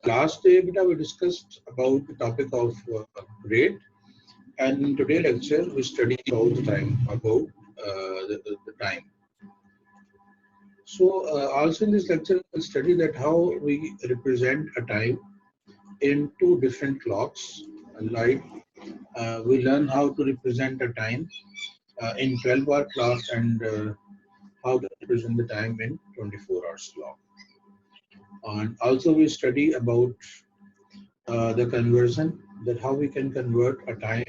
Last day, beta, we discussed about the topic of rate, and in today's lecture, we study about the time. So, also in this lecture, we'll study that how we represent a time in two different clocks. Like we learn how to represent a time in 12-hour clock and how to represent the time in 24 hours clock. And also we study about the conversion, that how we can convert a time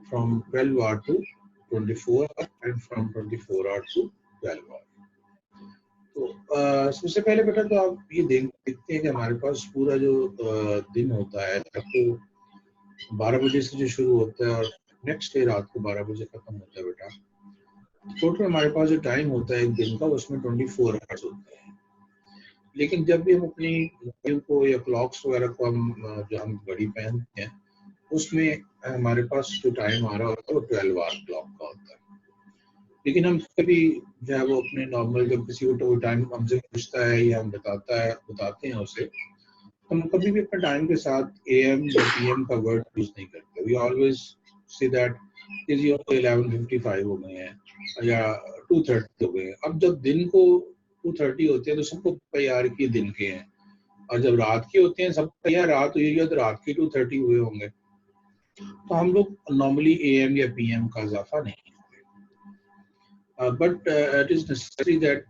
from 12 hour to 24 hour and from 24 hour to 12 hour. तो सबसे पहले बेटा तो आप ये देखते हैं कि हमारे पास पूरा जो दिन होता है तो 12 बजे से जो शुरू होता है और नेक्स्ट डे रात को 12 बजे खत्म होता है बेटा। टोटल हमारे पास जो टाइम होता है एक दिन का उसमें 24 आवर्स होते हैं। लेकिन जब भी हम अपनी घड़ियों को या क्लॉक्स वगैरह को हम घड़ी पहनते हैं उसमें हमारे पास जो टाइम आ रहा होता है वो 12 आवर क्लॉक का होता है। लेकिन हम कभी जो है वो अपने नॉर्मल जब किसी को टाइम हमसे पूछता है या हम बताते हैं उसे, हम कभी भी अपने टाइम के साथ AM या PM का वर्ड यूज नहीं करते। We always say that is 11:55 हो गए हैं या 2:30 हो गए हैं। अब जब दिन को 2:30 होते हैं तो सबको पता यार कि दिन के हैं, और जब रात के होते हैं सबको यार रात हुई है तो रात के 2:30 हुए होंगे। तो हम लोग नॉर्मली AM या PM का इजाफा नहीं करते। But it is necessary that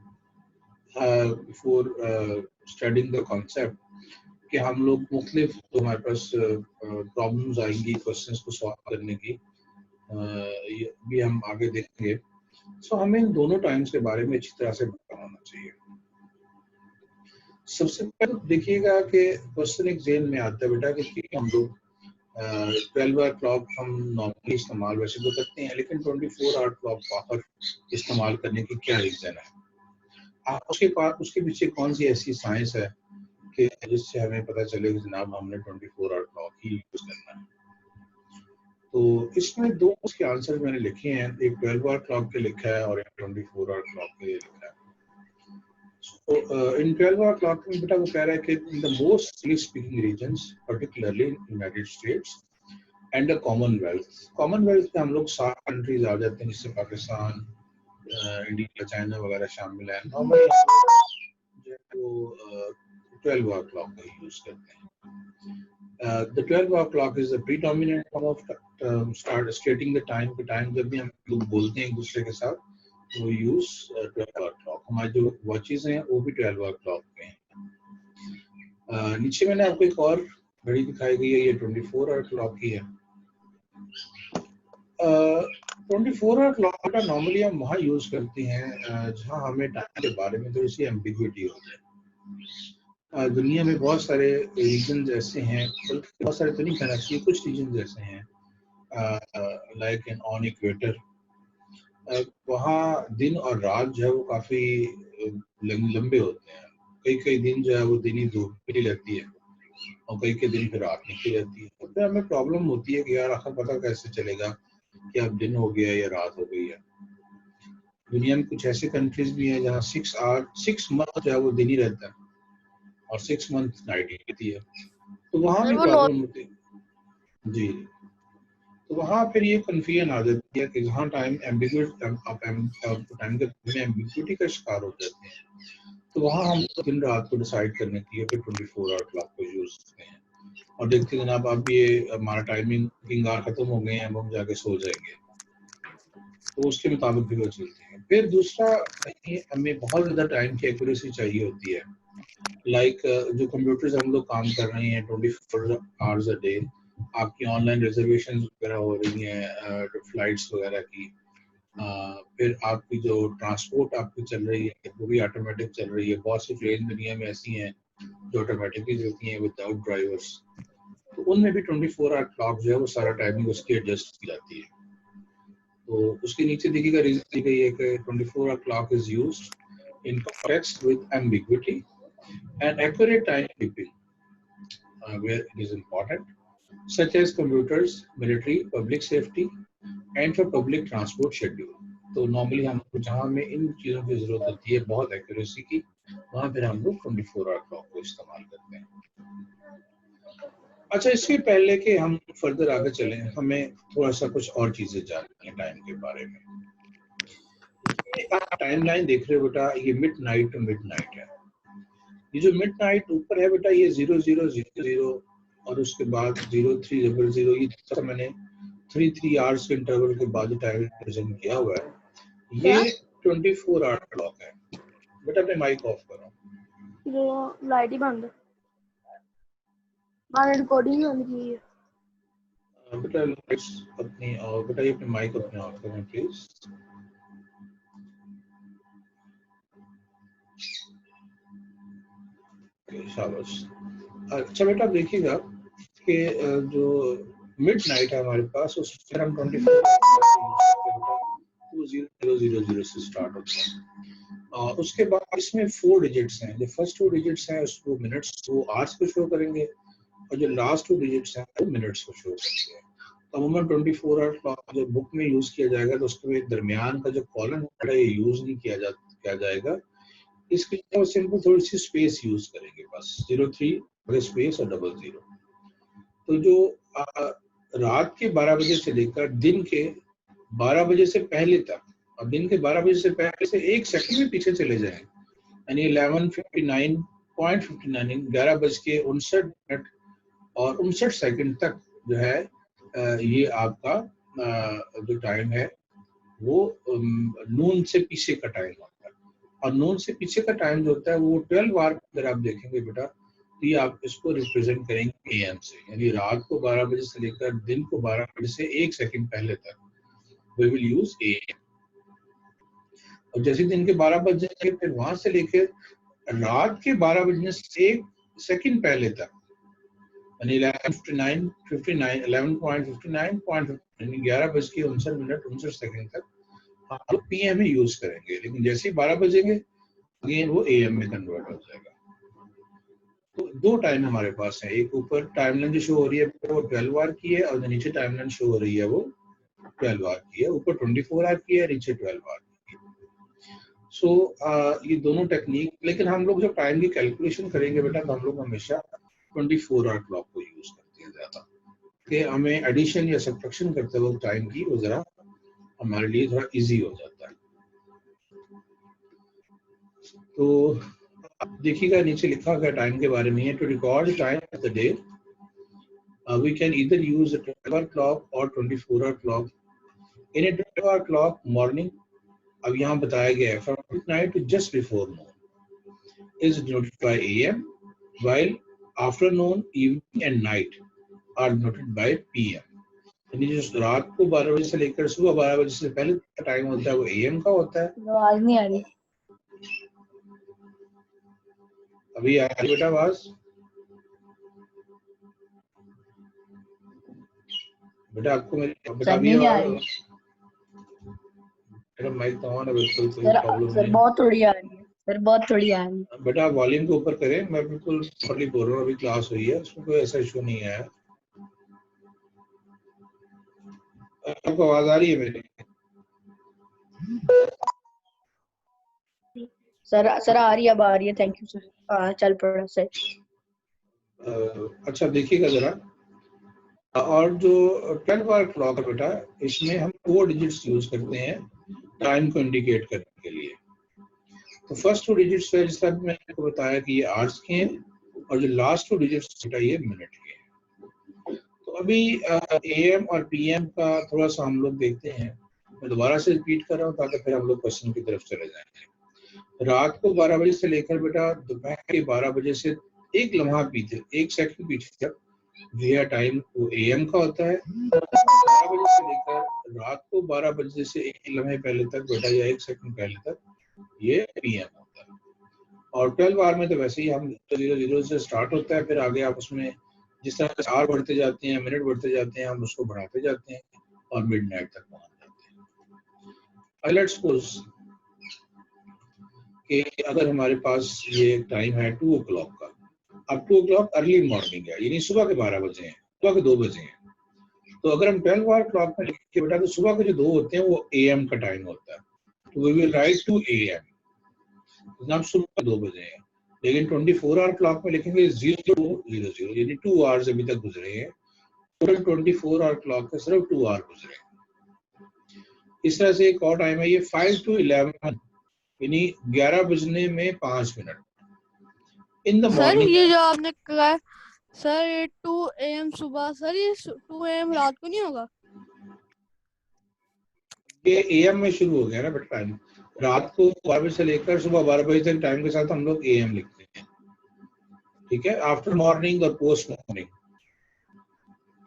before studying the concept कि हम लोग मुख्तलिफ तो हमारे पास प्रॉब्लम्स आएंगी क्वेश्चंस को सॉल्व करने की, ये भी हम आगे देखेंगे। सो हमें इन दोनों टाइम्स के बारे में अच्छी तरह से पता होना चाहिए। सबसे पहले देखिएगा कि क्वेश्चन एक जेन में आता है बेटा कि हम लोग 12 आवर क्लॉक हम नॉर्मली इस्तेमाल वैसे तो करते हैं, लेकिन 24 आवर क्लॉक बाहर इस्तेमाल करने की क्या रीजन है? उसके पीछे कौन सी ऐसी साइंस है कि जिससे हमें पता चले कि जनाब हमने 24 आवर क्लॉक ही यूज करना है? तो इसमें दो उसके आंसर मैंने लिखे हैं, एक 12 आवर क्लॉक के लिखा है और एक 24 आवर क्लॉक के लिए लिखा है। So, in 12 hour clock में बेटा वो कह रहा है कि in the most English speaking regions, particularly in United States and the Commonwealth में हम लोग 7 कंट्रीज आ जाते हैं जिससे पाकिस्तान, इंडिया, चाइना वगैरह शामिल हैं। नॉर्मली जो 12 hour clock का यूज करते हैं। The 12 hour clock is the predominant form of start stating the time। जब भी हम लोग बोलते हैं एक दूसरे के साथ वो यूज 12 आवर क्लॉक। हमारी जो वॉचेस हैं वो भी 12 आवर क्लॉक पे हैं। नीचे मैंने आपको एक और घड़ी दिखाई गई है, ये 24 आवर क्लॉक की है। 24 आवर क्लॉक का नॉर्मली हम वहाँ यूज करते हैं जहाँ हमें टाइम के बारे में थोड़ी सी एम्बिग्विटी हो जाए। दुनिया में बहुत सारे रीजन ऐसे हैं, बहुत सारे तो नहीं कहना चाहिए, कुछ रीजन ऐसे हैं लाइक इन ऑन इक्वेटर, वहाँ दिन और रात जो है वो काफी लंबे होते हैं। कई दिन जो है वो दिन ही धूप निकली रहती है और कई दिन फिर रात निकली रहती है। तो फिर हमें प्रॉब्लम होती है कि यार आखिर पता कैसे चलेगा कि अब दिन हो गया या रात हो गई है। दुनिया में कुछ ऐसे कंट्रीज भी हैं जहाँ 6 मंथ जो है वो दिन ही रहता है और 6 मंथ नाइट रहती है। तो वहाँ भी प्रॉब्लम होती है जी। तो वहाँ फिर ये कन्फ्यूजन आ जाती है कि जहाँ टाइम एम्बिग्विटी का शिकार हो जाते हैं, तो वहाँ हम दिन रात को डिसाइड करने के लिए फिर 24 आवर क्लॉक को यूज करते हैं और देखते हैं जनाब अब ये हमारा टाइमिंग आवर खत्म हो गए हैं, अब हम जाके सो जाएंगे, तो उसके मुताबिक भी वो चलते हैं। फिर दूसरा, हमें बहुत ज़्यादा टाइम की एक्यूरेसी चाहिए होती है। लाइक जो कंप्यूटर्स हम लोग काम कर रहे हैं 24 आवर्स अ डे, आपकी ऑनलाइन रिजर्वेशन वगैरह हो रही हैं, फ्लाइट्स वगैरह की, फिर आपकी जो ट्रांसपोर्ट आपकी चल रही है वो भी ऑटोमेटिक चल रही है। बहुत सी ट्रेन दुनिया में ऐसी हैं जो ऑटोमेटिकली चलती हैं विदाउट ड्राइवर्स, तो उनमें भी 24 आवर क्लॉक जो है वो सारा टाइमिंग उसकी एडजस्ट की जाती है। तो उसके नीचे देखिएगा रीजन दी गई है कि 24 hour clock is used in context with ambiguity and accurate timekeeping where it is important, such as computers, military, public safety and for public transport schedule। तो नॉर्मली हम जहाँ हमें इन चीज़ों की जरूरत होती है बहुत एक्यूरेसी की, वहां फिर हम लोग 24 आवर क्लॉक को इस्तेमाल करते हैं। अच्छा, इसके पहले कि हम फर्दर आगे चलें, हमें थोड़ा सा कुछ और चीजें जाननी है टाइम के बारे में। आप टाइम लाइन देख रहे हो बेटा, ये midnight to midnight है। ये जो मिड नाइट ऊपर है बेटा, ये 0000 और उसके बाद 0300, ये मैंने 3 आवर्स के इंटरवल के बाद टाइम रिप्रेजेंट किया हुआ है। ये 24 आवर क्लॉक है। बेटा अपने माइक ऑफ करो, जो लाइट ही बंद, मैंने रिकॉर्डिंग बंद की है। बेटा लाइट्स अपनी, और बेटा ये अपने माइक अपने ऑफ करें प्लीज। शाबाश। अच्छा बेटा देखिएगा कि जो मिड नाइट है हमारे पास, उसमें हम 24 2000 से स्टार्ट होता है। और उसके बाद इसमें 4 डिजिट्स हैं। जो फर्स्ट 2 डिजिट्स हैं उसको मिनट्स, वो आवर्स को शो करेंगे, और जो लास्ट 2 डिजिट्स हैं वो मिनट्स को शो करेंगे। तो अमूमन 24 आवर क्लॉक जो बुक में यूज किया जाएगा, तो उसके दरमियान का जो कॉलम है ये यूज नहीं किया जाएगा। इसके लिए वो सिंपल थोड़ी सी स्पेस यूज करेंगे, बस 03 स्पेस और 00। तो जो रात के 12 बजे से लेकर दिन के 12 बजे से पहले तक, और दिन के 12 बजे से पहले से 1 सेकंड भी पीछे चले जाएं, यानी 11:59.59 11:59 और 59 सेकंड तक जो है ये आपका जो टाइम है वो नून से पीछे का टाइम होता है। और नून से पीछे का टाइम जो होता है वो 12 आवर अगर आप देखेंगे बेटा, तो ये आप इसको रिप्रेजेंट करेंगे एएम से, यानी रात को 12 बजे से लेकर दिन को 12 बजे से 1 सेकंड पहले तक we will use AM। और जैसे दिन के 12 बजे फिर वहां से लेकर रात के 12 बजने से 1 सेकंड पहले तक, यानी 11:59.59 तक हम लोग पीएम में यूज करेंगे। लेकिन जैसे ही 12 बजेंगे अगेन वो एएम में कन्वर्ट हो जाएगा। तो 2 टाइम हमारे पास है, एक ऊपर टाइमलाइन जो शो हो रही है वो 12 आवर की है, और जो नीचे टाइमलाइन शो हो रही है वो 12 आवर की है। ऊपर 24 आवर की है, नीचे 12 आवर की है। सो ये दोनों टेक्निक, लेकिन हम लोग जब टाइम की कैलकुलेशन करेंगे बेटा, तो हम लोग हमेशा 24 आवर क्लॉक को यूज करते हैं ज्यादा, कि हमें एडिशन या सब्ट्रैक्शन करते वक्त टाइम की वो जरा हमारे लिए थोड़ा इजी हो जाता है। तो आप देखिएगा नीचे लिखा गया टाइम के बारे में है, to record time of the day we can either use 12 hour clock और 24 hour clock. In a 12 hour clock morning, अब यहाँ बताया गया है from midnight to just before noon is denoted by AM, while afternoon, evening and night are denoted by PM. यानी जो रात को 12 बजे से लेकर सुबह 12 बजे से पहले का टाइम होता है वो एएम का होता है। आवाज नहीं आ रही। अभी आ रही बेटा आवाज? बेटा आपको मेरी बता भी आवाज? मेरा माइक तो ऑन है, बिल्कुल कोई प्रॉब्लम नहीं है। बहुत थोड़ी आ रही है सर, बहुत थोड़ी आ रही है। बेटा वॉल्यूम को ऊपर करें, मैं बिल्कुल प्रॉपर्ली बोल रहा हूँ, अभी क्लास हुई है, उसमें कोई ऐसा इशू नहीं है। आपको आवाज आ रही है मेरी? सर आ रही है, अब आ रही है। Thank you sir. चल पड़ा सर। अच्छा देखिएगा जरा, और जो 12 आवर क्लॉक है बेटा, इसमें हम 4 डिजिट्स यूज करते हैं टाइम को इंडिकेट करने के लिए। तो फर्स्ट 2 डिजिट्स है, जिस तरह मैंने आपको बताया कि ये आवर्स के हैं, और जो लास्ट 2 डिजिट्स बेटा ये मिनट के हैं। तो अभी एएम और पीएम का थोड़ा सा हम लोग देखते हैं। मैं दोबारा से रिपीट कर रहा हूँ ताकि फिर हम लोग क्वेश्चन की तरफ चले जाएंगे। रात को 12 बजे से लेकर बेटा दोपहर के 12 बजे से 1 लम्हा पीछे, 1 सेकंड पीछे तक ये टाइम वो एएम का होता है। 12 बजे से लेकर रात को 12 बजे से 1 लम्हे पहले तक बेटा, या 1 सेकंड पहले तक ये पीएम होता है। और 12 आवर में तो वैसे ही हम 00 से स्टार्ट होता है, फिर आगे आप उसमें जिस तरह से आवर बढ़ते जाते हैं, मिनट बढ़ते जाते हैं, हम उसको बढ़ाते जाते हैं और मिडनाइट तक पहुंच जाते हैं। लेट्स सपोज कि अगर हमारे पास ये टाइम है 2 o'clock का, अब 2 o'clock अर्ली मॉर्निंग है, यानी सुबह के 12 बजे हैं, सुबह के 2 बजे हैं। तो अगर हम 12 आवर क्लॉक में लिखे बेटा, तो सुबह के जो 2 होते हैं वो एएम का टाइम होता है। तो we will write two AM, जनाब सुबह 2 बजे हैं, लेकिन 24 आवर क्लॉक में लिखेंगे 0:00 यानी 2 आवर्स अभी तक गुजरे हैं। टोटल 24 आवर क्लॉक के सिर्फ 2 आवर गुजरे। इस तरह से एक और टाइम है ये 5 to 11 यानी 11 बजने में 5 minute in the sir morning. ये जो आपने कहा है सर, ये 2 AM सुबह, सर ये 2 AM रात को नहीं होगा? ये AM में शुरू हो गया ना बेटा टाइम। रात को 12 बजे से लेकर सुबह 12 बजे तक टाइम के साथ हम लोग AM लिखते हैं, ठीक है, आफ्टर मॉर्निंग और पोस्ट मॉर्निंग।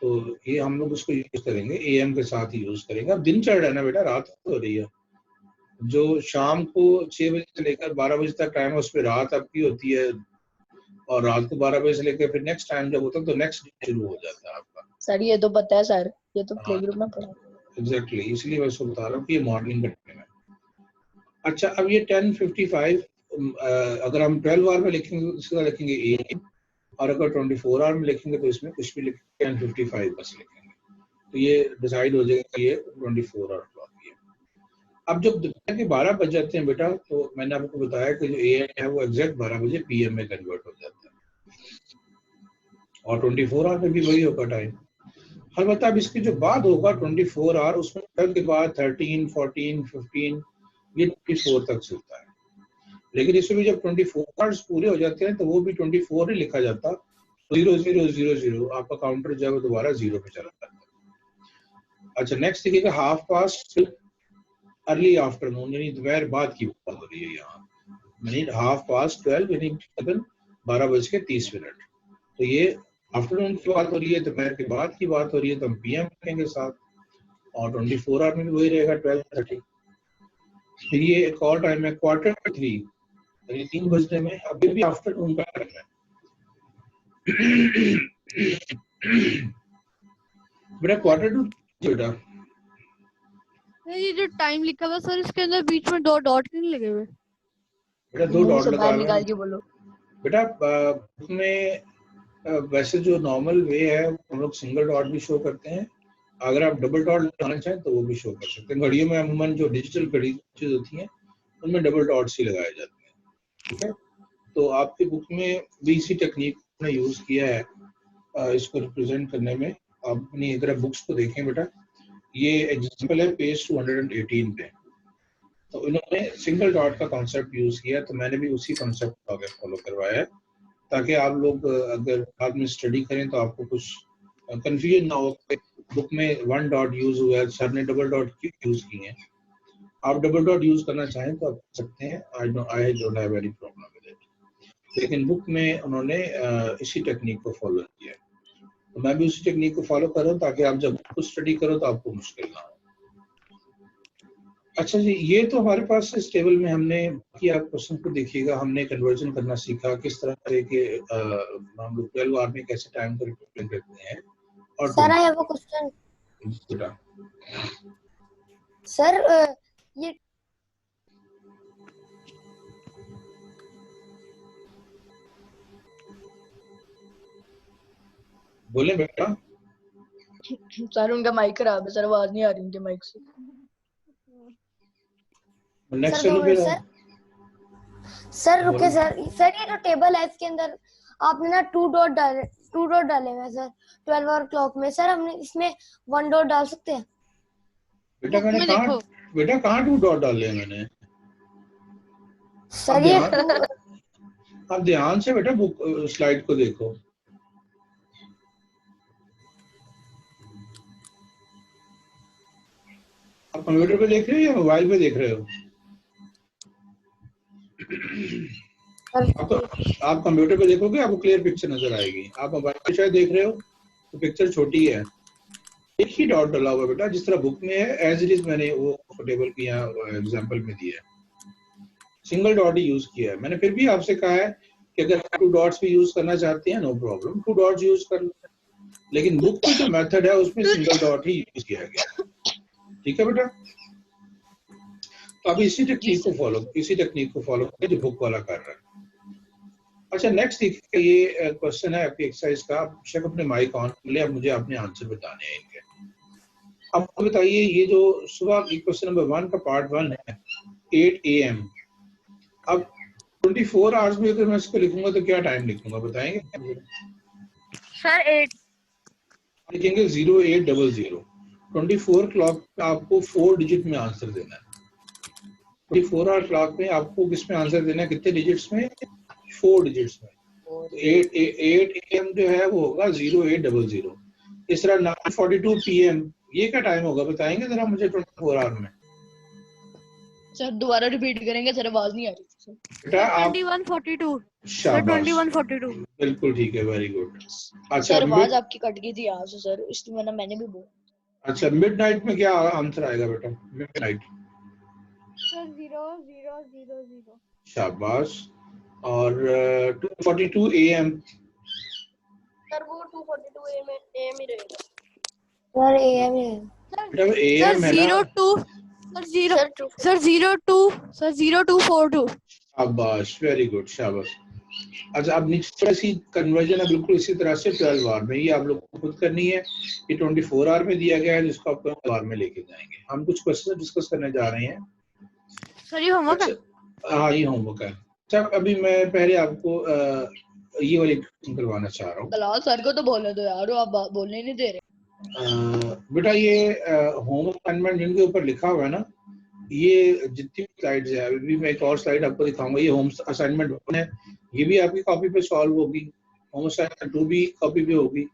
तो ये हम लोग उसको यूज करेंगे, AM के साथ ही यूज करेंगे। अब दिन चढ़ रहा है ना बेटा, रात हो रही है। जो शाम को 6 बजे से लेकर 12 बजे तक टाइम है उसमें रात आपकी होती है, और रात को 12 बजे से लेकर फिर नेक्स्ट टाइम जब होता है तो नेक्स्ट डे शुरू हो जाता है आपका। सर ये तो पता है सर, ये तो प्ले हाँ, ग्रुप में पढ़ा। एग्जैक्टली, इसलिए मैं उसको बता रहा हूँ कि ये मॉर्निंग का टाइम है। अच्छा, अब ये 10:55 अगर हम 12 आवर में लिखेंगे इसका लिखेंगे AM, और अगर 24 आवर में लिखेंगे तो इसमें कुछ भी लिखेंगे 10:55 बस लिखेंगे, तो ये डिसाइड हो जाएगा कि ये 24 आवर क्लॉक है। अब जब दोपहर के 12 बज जाते हैं बेटा, तो मैंने आपको बताया कि जो AM है वो एग्जैक्ट 12 बजे PM में कन्वर्ट हो जाता है, और 24 आवर में भी वही होगा टाइम। अलबत्ता अब इसके जो बाद होगा 24 आवर, उसमें 12 के बाद 13, 14, 15 ये 24 तक चलता है। लेकिन इसमें भी जब 24 आवर्स पूरे हो जाते हैं तो वो भी 24 ही लिखा जाता, 0000 आपका काउंटर जो है दोबारा 0 पे चला जाता है। अच्छा, नेक्स्ट देखिएगा 12:30 अर्ली आफ्टरनून यानी दोपहर बाद की बात हो रही है यहाँ, यानी 12:30 यानी 12:30। तो ये आफ्टरनून की बात हो रही है, दोपहर के बाद की बात हो रही है, तो हम PM लिखेंगे साथ, और 24 आवर में भी वही रहेगा 12:30। फिर ये एक और टाइम है 2:45 यानी 3 बजने में, अभी भी आफ्टरनून का टाइम है। बेटा 2:45 बेटा, ये जो टाइम लिखा हुआ सर, इसके अंदर बीच में 2 डॉट नहीं लगे हुए? बेटा 2 मुंह डॉट से लगा बाहर रहा निकाल हूँ के बोलो। बेटा। उसमें वैसे जो नॉर्मल वे है हम लोग सिंगल डॉट भी शो करते हैं, अगर आप डबल डॉट लगाना चाहें तो वो भी शो कर सकते हैं। घड़ियों में अमूमन जो डिजिटल घड़ी चीज होती हैं उनमें डबल डॉट्स ही लगाए जाते हैं, ठीक है। तो आपकी बुक में भी इसी टेक्निक ने यूज किया है इसको रिप्रेजेंट करने में। आप अपनी अगर बुक्स को देखें बेटा, ये एग्जांपल है पेज 218 पे, तो इन्होंने सिंगल डॉट का कॉन्सेप्ट यूज किया, तो मैंने भी उसी कॉन्सेप्ट को आगे फॉलो करवाया है, ताकि आप लोग अगर बाद में स्टडी करें तो आपको कुछ कंफ्यूजन ना हो कि बुक में 1 डॉट यूज हुआ है, सर ने डबल डॉट क्यों यूज किए हैं। आप डबल डॉट यूज करना चाहें तो आप कर सकते हैं, I don't have any problem with it. लेकिन बुक में उन्होंने इसी टेक्निक को फॉलो किया है, तो मैं भी उसी टेक्निक को फॉलो कर रहा हूँ, ताकि आप जब खुद स्टडी करो तो आपको मुश्किल ना हो। अच्छा जी, ये तो हमारे पास इस टेबल में हमने कि आप क्वेश्चन को देखिएगा, हमने कन्वर्जन करना सीखा, किस तरह से कि हम लोग 12 आवर में कैसे टाइम को रिप्रेजेंट करते हैं। और sir I have a question. बेटा सर ये बोले बेटा। सर उनका माइक खराब है सर, आवाज नहीं आ रही उनके माइक से। नेक्स्ट सर चलो फिर सर रुके बोलो। सर ये जो टेबल है इसके अंदर आपने ना 2 डॉट डाले हुए हैं सर 12 आवर क्लॉक में। सर हमने इसमें 1 डॉट डाल सकते हैं? बेटा मैंने कहाँ 2 डॉट डाले हैं मैंने? सर ये आप ध्यान से बेटा बुक स्लाइड को देखो। आप कंप्यूटर पे देख रहे हो या मोबाइल पे देख रहे हो? आप कंप्यूटर पे देखोगे आपको क्लियर पिक्चर नजर आएगी। आप मोबाइल पे शायद देख रहे हो तो पिक्चर छोटी है, एक ही डॉट डाला हुआ बेटा, जिस तरह बुक में है एज इट इज मैंने वो टेबल की यहाँ एग्जांपल में दिया है, सिंगल डॉट ही यूज किया है। मैंने फिर भी आपसे कहा है कि अगर आप 2 डॉट्स भी यूज करना चाहते हैं नो प्रॉब्लम, 2 डॉट्स यूज कर लें, लेकिन बुक में जो मेथड है उसमें सिंगल डॉट ही यूज किया गया, ठीक है बेटा। तो अब इसी टेक्निक को फॉलो करें जो बुक वाला कर रहा है। अच्छा, नेक्स्ट देखिए, ये क्वेश्चन है आपकी एक्सरसाइज का। आप शेख अपने माइक ऑन कर ले, अब मुझे अपने आंसर बताने हैं इनके। अब बताइए, ये जो सुबह क्वेश्चन नंबर 1 का पार्ट 1 है 8 AM। अब 24 आवर्स में अगर मैं इसको लिखूंगा तो क्या टाइम लिखूंगा बताएंगे? सर 8। लिखेंगे 0800। 24 क्लॉक पे आपको 4 डिजिट में आंसर देना है। 24 आवर क्लॉक में आपको किस में आंसर देना है? कितने डिजिट्स में? 4 डिजिट्स में। 8 AM जो है वो होगा 0800। इस तरह 9:42 PM ये क्या टाइम होगा बताएंगे जरा मुझे 24 आवर में? सर दोबारा रिपीट करेंगे सर, आवाज नहीं आ रही सर। बेटा आप 21:42 सर। शाबाश 21:42 बिल्कुल ठीक है, वेरी गुड। अच्छा सर आवाज आपकी कट गई थी यहाँ से सर, इसलिए मैंने भी बोला। अच्छा मिडनाइट में क्या आंसर आएगा बेटा? Midnight sir 0000। शाबाश। और 2:42 AM सर वो 2:42 AM ही रहेगा सर AM है। बेटा सर AM है ना? 02 सर 0242 शाबाश वेरी गुड शाबाश। अच्छा अब नीचे ऐसी कन्वर्जन है बिल्कुल इसी तरह से 12 आवर में, ये आप लोग को खुद करनी है। ये 24 आवर में दिया गया है जिसको आप 12 आवर में लेके जाएंगे। हम कुछ क्वेश्चन डिस्कस करने जा रहे हैं। सर ये होमवर्क है। अच्छा, हाँ ये होमवर्क है। अच्छा अभी मैं पहले आपको ये वाली क्वेश्चन करवाना चाह रहा हूँ। दलाल सर को तो बोलने दो यार, आप बोलने ही नहीं दे रहे। बेटा ये होम असाइनमेंट जिनके ऊपर लिखा हुआ है ना, ये जितनी स्लाइड्स है, अभी मैं एक और स्लाइड आपको दिखाऊंगा। ये होम असाइनमेंट 1 है, ये भी आपकी कॉपी पे सॉल्व होगी। होम असाइनमेंट 2 भी कॉपी पे होगी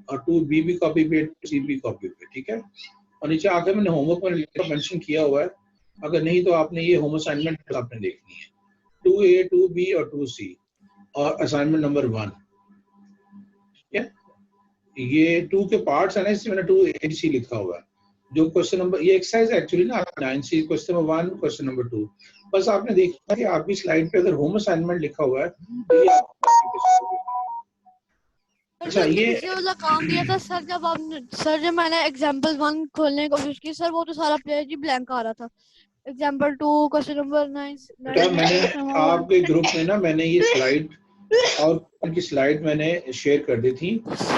और 2B भी कॉपी पे, 2C भी कॉपी पे, ठीक है। और नीचे आकर मैंने होमवर्क में मेंशन किया हुआ है, अगर नहीं तो आपने ये होम असाइनमेंट आपने देखनी है 2A 2B और 2C और असाइनमेंट नंबर 1, ठीक है। ये 2 के पार्ट्स है ना, इसमें मैंने 2AC लिखा हुआ है। जो क्वेश्चन नंबर, ये एक्सरसाइज एक्चुअली ना 9C, question number 1 question number 2। बस आपने देखा कि आपकी स्लाइड पे अगर होम असाइनमेंट लिखा हुआ है तो ये अच्छा ये पिछले वाला काम दिया था सर जब मैंने एग्जांपल 1 खोलने की कोशिश की सर, वो तो सारा पेज ही ब्लैंक आ रहा था। एग्जांपल 2 क्वेश्चन नंबर 9 बेटा मैंने आपके ग्रुप में ना मैंने ये स्लाइड और उनकी स्लाइड मैंने शेयर कर दी थी।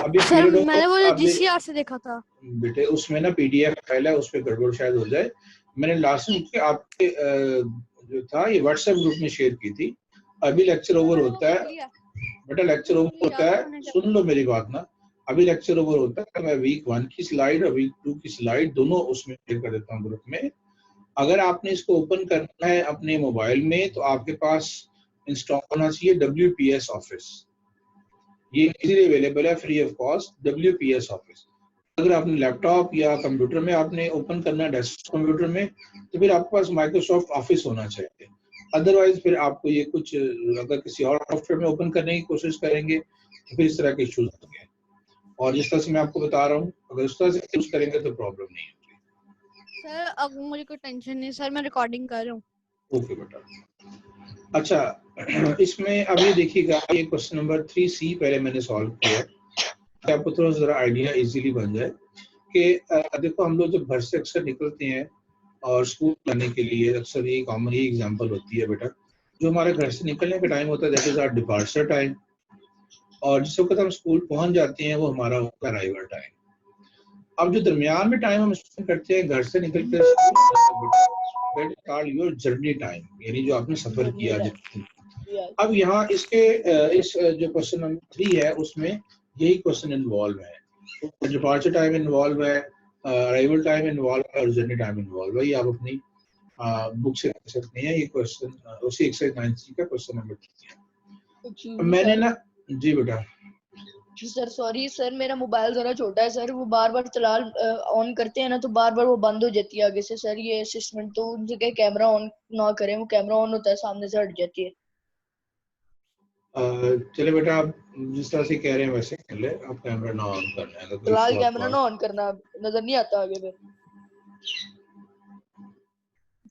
अभी सर मैंने वो GCR से देखा था बेटे, उसमें ना PDF फाइल है, उस पर गड़बड़ शायद हो जाए। मैंने लास्ट में आपके जो था ये व्हाट्सएप ग्रुप में शेयर की थी। अभी लेक्चर ओवर होता है बेटा, लेक्चर ओवर होता है, सुन लो मेरी बात ना। अभी लेक्चर ओवर होता है, मैं वीक 1 की स्लाइड और वीक 2 की स्लाइड दोनों उसमें शेयर कर देता हूँ ग्रुप में। अगर आपने इसको ओपन करना है अपने मोबाइल में तो आपके पास इंस्टॉल होना चाहिए WPS ऑफिस। ये इजीली अवेलेबल है, free of cost, WPS office. अगर आपने लैपटॉप या कंप्यूटर में आपने ओपन करना है, डेस्कटॉप कंप्यूटर में, तो फिर आपके पास माइक्रोसॉफ्ट ऑफिस होना चाहिए। अदरवाइज फिर आपको ये कुछ अगर किसी और सॉफ्टवेयर में ओपन करने की कोशिश करेंगे तो फिर इस तरह के इश्यूज होंगे। और जिस तरह से मैं आपको बता रहा हूँ, अगर उस तरह से यूज करेंगे तो प्रॉब्लम नहीं होगी। सर। अब मुझे कोई टेंशन नहीं सर, मैं रिकॉर्डिंग कर रहा हूँ। ओके बेटा। अच्छा इसमें अभी देखिएगा, ये क्वेश्चन नंबर 3C पहले मैंने सॉल्व किया है, आपको थोड़ा जरा आइडिया इजीली बन जाए कि देखो हम लोग जब घर से अक्सर निकलते हैं और स्कूल जाने के लिए, अक्सर ये कॉमन ही एग्जांपल होती है बेटा, जो हमारे घर से निकलने का टाइम होता है that is our departure time, और जिस वक्त हम स्कूल पहुंच जाते हैं वो हमारा होता है अराइवल टाइम। अब जो दरमियान में टाइम हम स्पेंड करते हैं घर से निकलते हैं, योर जर्नी टाइम, यानी जो आपने सफर किया। अब यहाँ इसके इस जो क्वेश्चन नंबर 3 है उसमें यही क्वेश्चन इन्वॉल्व है। डिपार्चर टाइम इन्वॉल्व है, अराइवल टाइम इन्वॉल्व है और जर्नी टाइम इन्वॉल्व है। ये आप अपनी बुक से कर सकते हैं। ये क्वेश्चन उसी एक्सरसाइज 9C का क्वेश्चन नंबर 3 है। मैंने ना जी बेटा सर सॉरी सर, मेरा मोबाइल जरा छोटा है सर, वो बार बार चला ऑन करते हैं ना तो बार बार वो बंद हो जाती है आगे से सर। ये असिस्टेंट तो उनसे कहे कैमरा ऑन ना करें, वो कैमरा ऑन होता है सामने से हट जाती है। चले बेटा आप जिस तरह से कह रहे हैं वैसे कर ले, आप कैमरा ना ऑन करना है। फिलहाल कैमरा ना ऑन करना, नजर नहीं आता आगे फिर।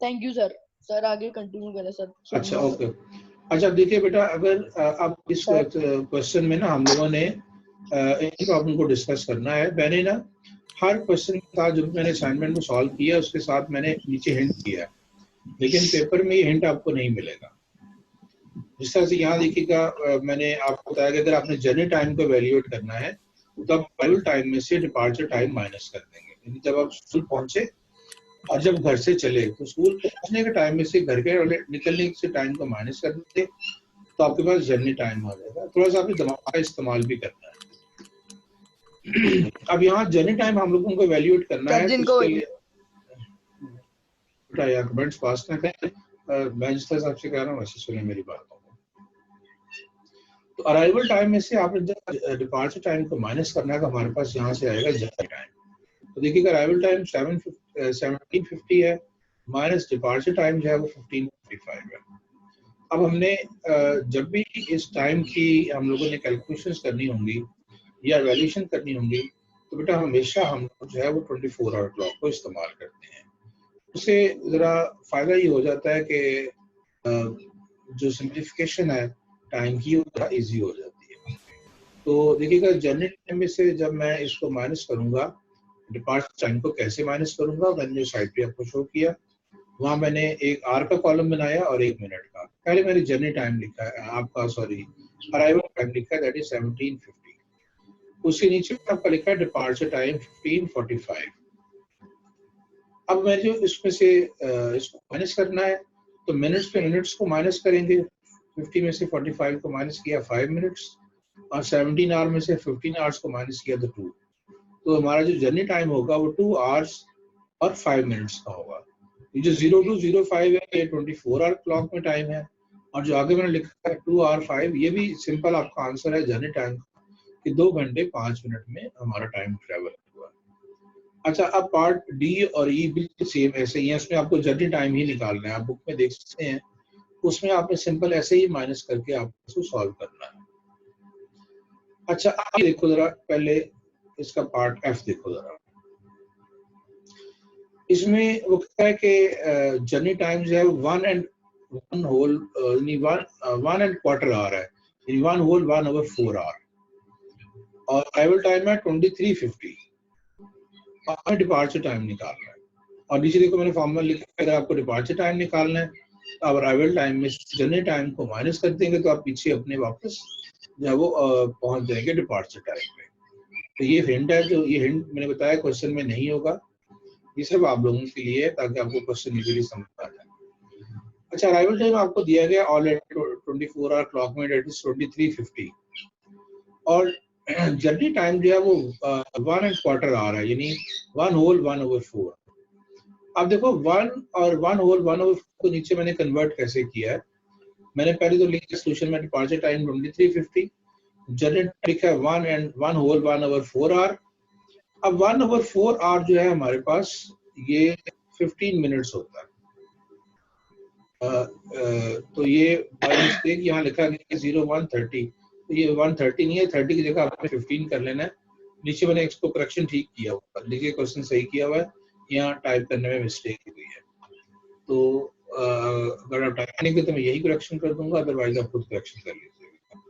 Thank you sir. सर आगे कंटिन्यू करें सर। अच्छा ओके। अच्छा देखिए बेटा, अगर आप इस क्वेश्चन में ना हम लोगों ने एक प्रॉब्लम को डिस्कस करना है। मैंने ना हर क्वेश्चन के साथ जब मैंने असाइनमेंट को सॉल्व किया उसके साथ मैंने नीचे हिंट किया है, लेकिन पेपर में ये हिंट आपको नहीं मिलेगा। जिस तरह से यहाँ देखिएगा, मैंने आपको बताया कि अगर आपने जर्नी टाइम को वैल्यूएट करना है तो आप अराइवल टाइम में से डिपार्चर टाइम माइनस कर देंगे। यानी जब आप स्कूल पहुंचे और जब घर से चले तो स्कूल पहुंचने के टाइम में से घर के निकलने से टाइम को माइनस कर देंगे तो आपके पास जर्नी टाइम आ जाएगा। थोड़ा सा आपने दिमाग का इस्तेमाल भी करना है। अब यहाँ जर्नी टाइम हम लोगों को वैल्यूएट करना है, तो उसके लिए बेटा यार कमेंट्स पास ना करें, मैं जिस तरह से कह रहा हूँ वैसे सुने मेरी बात को। तो अराइवल टाइम में से आपने जब डिपार्चर टाइम को माइनस करना है तो हमारे पास यहाँ से आएगा जर्नी टाइम। तो देखिएगा अराइवल टाइम 1750 है, माइनस डिपार्चर टाइम जो है वो 1545 है। अब हमने जब भी इस टाइम की हम लोगों ने कैलकुलेशंस करनी होंगी या वैल्यूएशन करनी होंगी, तो बेटा हमेशा हम जो है वो 24 आवर क्लॉक को इस्तेमाल करते हैं। उससे ज़रा फ़ायदा ये हो जाता है कि जो सिंप्लीफिकेशन है टाइम की वो थोड़ा ईजी हो जाती है। तो देखिएगा जर्नी टाइम में से जब मैं इसको माइनस करूँगा, डिपार्चर टाइम को कैसे माइनस करूँगा, मैंने साइड पे आपको शो किया। वहाँ मैंने एक आर का कॉलम बनाया और 1 मिनट का। पहले मैंने जर्नी टाइम लिखा है आपका, सॉरी अराइवल टाइम लिखा है, दैट इज 1750। उसके नीचे आपका लिखा है डिपार्चर टाइम 1545। अब मैं जो इसमें से इसको माइनस करना है, तो मिनट्स पे मिनट्स को माइनस करेंगे। 50 में से 45 को माइनस किया 5 मिनट्स, और 17 आवर में से 15 आवर्स को माइनस किया तो 2। तो हमारा जो जर्नी टाइम होगा वो 2 आवर्स और 5 मिनट्स का होगा। ये जो 0 to 05 है ये 24 आवर क्लॉक में टाइम है, और जो आगे मैंने लिखा है 2 आवर 5, ये भी सिंपल आपका आंसर है जर्नी टाइम कि 2 घंटे 5 मिनट में हमारा टाइम ट्रेवल हुआ। अच्छा, अब पार्ट डी और ई बिल्कुल सेम ऐसे ही है, इसमें आपको जर्नी टाइम ही निकालना है। आप बुक में देख सकते हैं, उसमें आपने सिंपल ऐसे ही माइनस करके आपको उसको सॉल्व करना है। अच्छा, आप देखो जरा, पहले इसका पार्ट एफ देखो जरा। इसमें वो कहता है कि जर्नी टाइम जो है 1 एंड क्वार्टर आवर है, यानी 1 होल 1 ओवर 4 आवर, और अराइवल टाइम है 2350। और डिपार्चर टाइम निकालना है, और नीचे देखो मैंने फॉर्मूला लिखा है, अगर आपको डिपार्चर टाइम निकालना है तो आप अराइवल टाइम में जर्नी टाइम को माइनस कर देंगे, तो आप पीछे अपने वापस जो है वो पहुंच जाएंगे डिपार्चर टाइम पे। तो ये हिंट है, जो ये हिंट मैंने बताया क्वेश्चन में नहीं होगा, ये सिर्फ आप लोगों के लिए है ताकि आपको क्वेश्चन इजीली समझ आ जाए। अच्छा, अराइवल टाइम आपको दिया गया ऑलरेडी 24 आवर क्लॉक में, दैट इज 2350, और जर्नी टाइम जो है वो 1 एंड क्वार्टर आ रहा है, यानी 1 होल 1 ओवर 4। अब देखो 1 और 1 होल 1 ओवर 4 को नीचे मैंने कन्वर्ट कैसे किया है। मैंने पहले तो लिखा सोल्यूशन में डिपार्चर टाइम 2350, जर्नी लिखा है 1 एंड 1 होल 1 ओवर 4 आवर। अब 1 ओवर 4 आवर जो है हमारे पास ये 15 मिनट्स होता है। तो ये बाय मिस्टेक यहाँ लिखा गया 0130, तो ये 130 नहीं है, 30 की जगह आपने 15 कर लेना है। नीचे मैंने इसको करेक्शन ठीक किया हुआ, देखिए क्वेश्चन सही किया हुआ है, यहाँ टाइप करने में मिस्टेक हुई है। तो अगर आप टाइप करेंगे तो मैं यही करेक्शन कर दूंगा, अदरवाइज आप खुद करेक्शन कर लीजिएगा।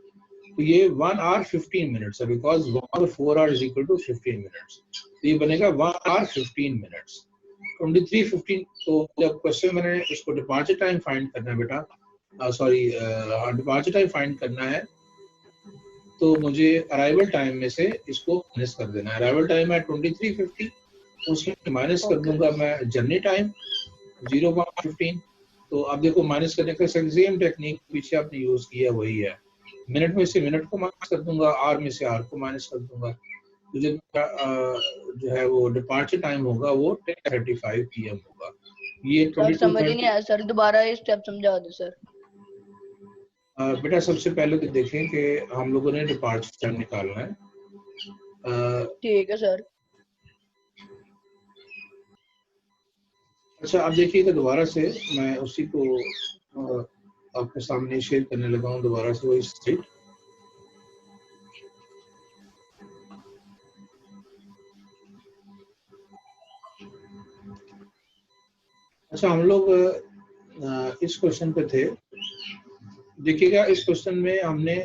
तो ये 1 आवर 15 मिनट्स है, because 1 over 4 hour is equal to 15 minutes, तो ये बनेगा 1 आवर 15 मिनट्स 2350। तो जब क्वेश्चन मैंने इसको डिपार्चर टाइम फाइंड करना है बेटा, सॉरी डिपार्चर टाइम फाइंड करना है, तो मुझे अराइवल टाइम में से इसको माइनस कर देना है। अराइवल टाइम है 2350, उसमें माइनस कर दूंगा मैं जर्नी टाइम 0.15। तो अब देखो माइनस करने का सेम टेक्निक पीछे आपने यूज किया वही है, मिनट में से मिनट को माइनस कर दूंगा, आर में से आर को माइनस कर दूंगा, तो जो है वो डिपार्चर टाइम होगा वो 10:35 PM होगा। ये सर समझ ही नहीं आया सर, दोबारा ये स्टेप समझा दो सर। बेटा सबसे पहले तो देखें कि हम लोगों ने डिपार्चर टाइम निकालना है। ठीक है सर। अच्छा, अब देखिए तो दोबारा से मैं उसी को आपके सामने शेयर करने लगा हूँ, दोबारा से वही स्ट्रीट। अच्छा, हम लोग इस क्वेश्चन पे थे, देखिएगा इस क्वेश्चन में हमने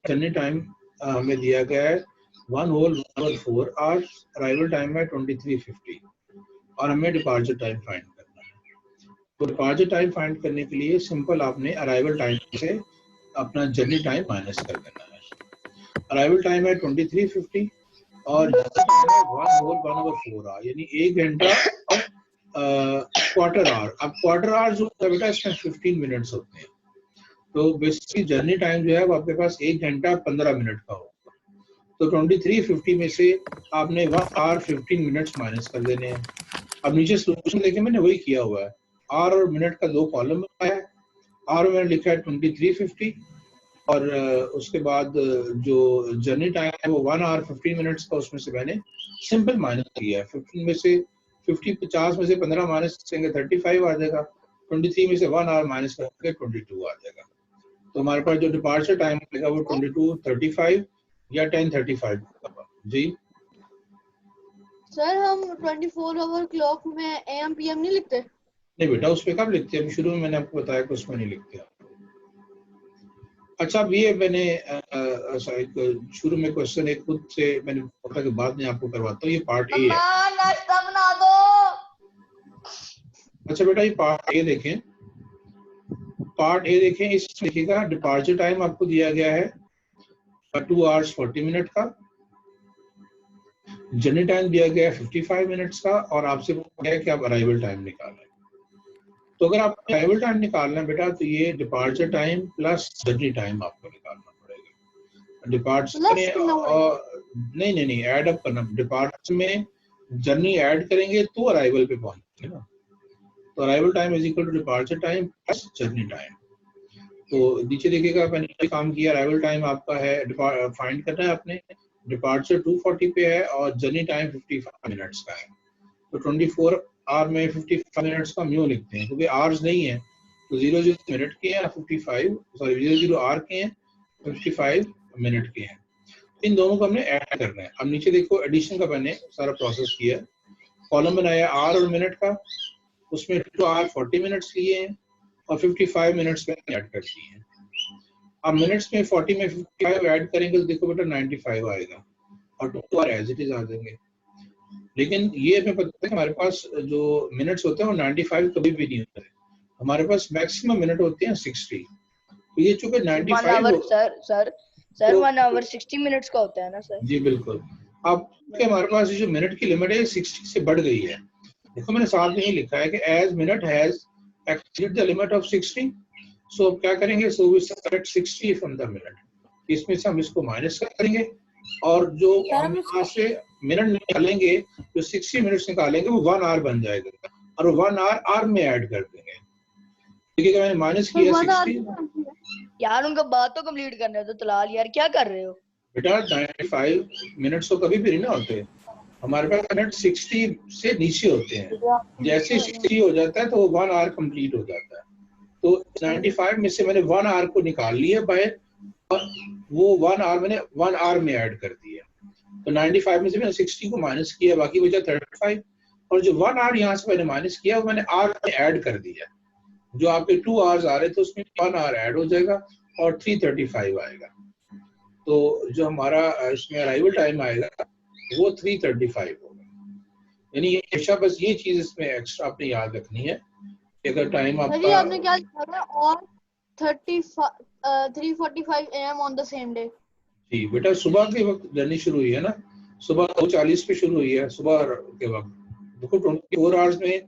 जर्नी टाइम हमें दिया गया है 1 whole 1 over 4 hours, arrival time है 2350, और हमें डिपार्चर टाइम फाइंड करना है। तो डिपार्चर टाइम फाइंड करने के लिए सिंपल आपने अराइवल टाइम से अपना जर्नी टाइम माइनस कर देना है। अराइवल टाइम है 2350 और जर्नी टाइम है 1 होल 1 ओवर 4 आवर, यानी 1 घंटा क्वार्टर आवर। अब क्वार्टर आवर जो होता है बेटा इसमें 15 मिनट्स होते हैं, तो बेसिकली जर्नी टाइम जो है वो आपके पास 1 घंटा 15 मिनट का होगा। तो 2350 में से आपने 1 आवर 15 मिनट्स माइनस कर देने हैं। अब नीचे सोल्यूशन देखें, मैंने वही किया हुआ है। आवर और मिनट का 2 कॉलम है। आवर मैंने लिखा है 2350 और उसके बाद जो जर्नी टाइम है वो 1 आवर 15 मिनट्स का, उसमें से मैंने सिंपल माइनस किया है। 15 में से 50 में से 15 माइनस करेंगे 35 आ जाएगा। 23 में से 1 आवर माइनस करेंगे 22 आ जाएगा। तो हमारे पास जो डिपार्चर टाइम आएगा वो 22:35 या 10:35 होगा। जी सर हम 24 आवर क्लॉक में एएम पीएम नहीं लिखते? नहीं बेटा, उसमें कब लिखते हैं? अभी शुरू में मैंने आपको बताया कि उसमें नहीं लिखते। अच्छा, अब ये मैंने शुरू में क्वेश्चन एक खुद से मैंने बोला कि बाद में आपको करवाता हूँ। ये पार्ट ए है। नाश्ता बना दो। अच्छा बेटा, ये पार्ट ए देखें। पार्ट ए देखें, इसमें लिखिएगा डिपार्चर टाइम आपको दिया गया है 2 आवर्स 40 मिनट का। जर्नी टाइम दिया गया है 55 मिनट्स का और आपसे पूछा गया है कि आप अराइवल टाइम निकालें। तो अगर आप अराइवल टाइम निकालना है बेटा तो ये departure time plus journey time आपको निकालना पड़ेगा। डिपार्चर नहीं ऐड अप करना। डिपार्चर में जर्नी ऐड करेंगे तो अराइवल पे पहुंचेंगे ना। तो arrival time is equal to departure time plus journey time. तो नीचे देखिएगा मैंने काम किया। अराइवल टाइम आपका है फाइंड करना है आपने। डिपार्चर 240 पे है और जर्नी टाइम 55 मिनट्स का है। तो 24 आवर में 55 मिनट्स का म्यू लिखते हैं क्योंकि आवर्स नहीं है। तो 00 मिनट के हैं 55, सॉरी 00 आवर के हैं 55 मिनट के हैं। इन दोनों को हमने ऐड करना है। अब नीचे देखो एडिशन का मैंने सारा प्रोसेस किया। कॉलम बनाया आवर और मिनट का, उसमें 2 आवर 40 मिनट्स लिए हैं और 55 मिनट्स में ऐड कर दिए हैं। अब मिनट्स में 40 में 55 ऐड करेंगे तो देखो बेटा 95 आएगा और 2 आवर एज इट इज आ जाएंगे। लेकिन ये हमें पता है कि हमारे पास जो मिनट्स होते हैं वो 95 कभी भी नहीं होते। हमारे पास मैक्सिमम मिनट होते हैं 60। तो ये चूंकि 95 सर 1 आवर 60 मिनट्स का होता है ना सर? जी बिल्कुल। अब हमारे पास जो मिनट की लिमिट है 60 से बढ़ गई है। देखो मैंने साथ में ही लिखा है कि as minute has exceeded the limit of 60, so अब क्या करेंगे, so we subtract 60 from the minute. इसमें से हम इसको माइनस करेंगे और जो हम यहाँ से मिनट निकालेंगे, जो 60 मिनट्स निकालेंगे वो 1 आवर बन जाएगा और 1 आवर आर में ऐड कर देंगे। देखिए मैंने माइनस किया 60। यार उनका बात तो कंप्लीट करने दो तलाल, यार क्या कर रहे हो बेटा? 95 मिनट्स तो कभी भी नहीं ना होते। हमारे पास मिनट 60 से नीचे होते हैं। जैसे 60 हो जाता है तो वो 1 आवर कंप्लीट हो जाता है। तो 95 में से मैंने 1 आवर को निकाल लिया बाहर और वो 1 आवर मैंने 1 आवर में ऐड कर दिया। तो 95 में से मैंने 60 को माइनस किया, बाकी बचा 35 और जो 1 आवर यहाँ से मैंने माइनस किया वो मैंने आवर में ऐड कर दिया। जो आपके 2 आवर्स आ रहे थे उसमें 1 आवर ऐड हो जाएगा और 335 आएगा। तो जो हमारा इसमें अराइवल टाइम आएगा वो 335 होगा। यानी ये हमेशा बस ये चीज इसमें एक्स्ट्रा आपने याद रखनी है कि अगर टाइम आपका आपने क्या लिखा है और 3:45 AM on the same day. जी बेटा, सुबह के वक्त जर्नी शुरू हुई है ना, सुबह 2:40 पे शुरू हुई है सुबह के वक्त। देखो 24 आवर्स में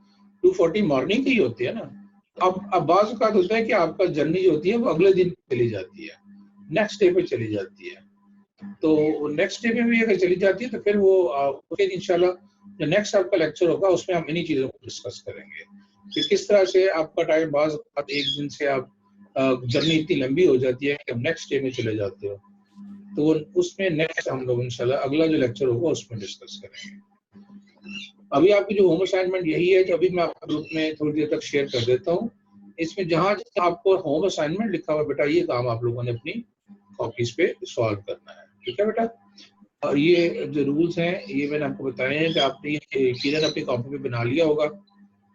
240 मॉर्निंग की होती है ना। अब बाज़ औक़ात होता है कि आपका जर्नी जो होती है वो अगले दिन चली जाती है, नेक्स्ट डे पे चली जाती है। तो नेक्स्ट डे पे भी अगर चली जाती है तो फिर वो फिर इंशाल्लाह जो नेक्स्ट आपका लेक्चर होगा उसमें हम इन्हीं चीज़ों को डिस्कस करेंगे कि किस तरह से आपका टाइम बाज़ औक़ात एक दिन से आप जर्नी इतनी लंबी हो जाती है कि आप नेक्स्ट डे में चले जाते हो। तो उसमें नेक्स्ट हम लोग इंशाल्लाह अगला जो लेक्चर होगा उसमें डिस्कस करेंगे। अभी आपकी जो होम असाइनमेंट यही है जो अभी मैं आपके ग्रुप में थोड़ी देर तक शेयर कर देता हूँ। इसमें जहाँ आपको होम असाइनमेंट लिखा हुआ बेटा, ये काम आप लोगों ने अपनी कॉपीज पे सॉल्व करना है, ठीक है बेटा? और ये जो रूल्स हैं ये मैंने आपको बताए हैं कि आपने यकीनन अपनी कॉपी पे बना लिया होगा।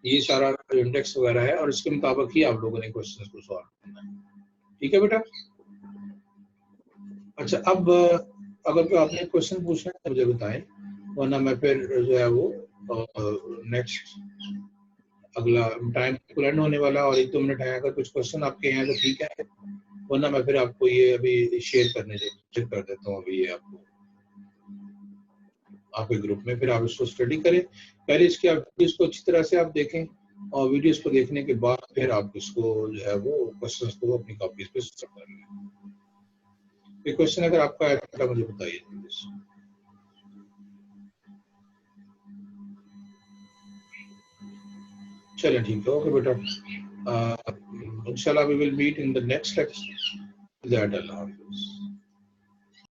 ये सारा इंडेक्स वगैरह है और इसके मुताबिक ही आप लोगों ने क्वेश्चन को सॉल्व करना है, ठीक है बेटा? अच्छा, अब अगर कोई आपने क्वेश्चन पूछना है तो मुझे बताएं, वरना मैं फिर जो है वो नेक्स्ट अगला टाइम एंड होने वाला और 1-2 मिनट है। अगर कुछ क्वेश्चन आपके हैं तो ठीक है, वरना मैं फिर आपको ये अभी शेयर कर देता हूँ अभी ये आपको आपके ग्रुप में। फिर आप इसको स्टडी करें। पहले इसकी आप इसको अच्छी तरह से आप देखें और वीडियोस को देखने के बाद फिर आप इसको जो है वो क्वेश्चंस को अपनी कॉपीज पे सेव कर लें। ये क्वेश्चन अगर आपका है तो मुझे बताइए प्लीज। चलिए ठीक है, ओके बेटा, इंशाल्लाह we will meet in the next lecture. अल्लाह हाफिज़।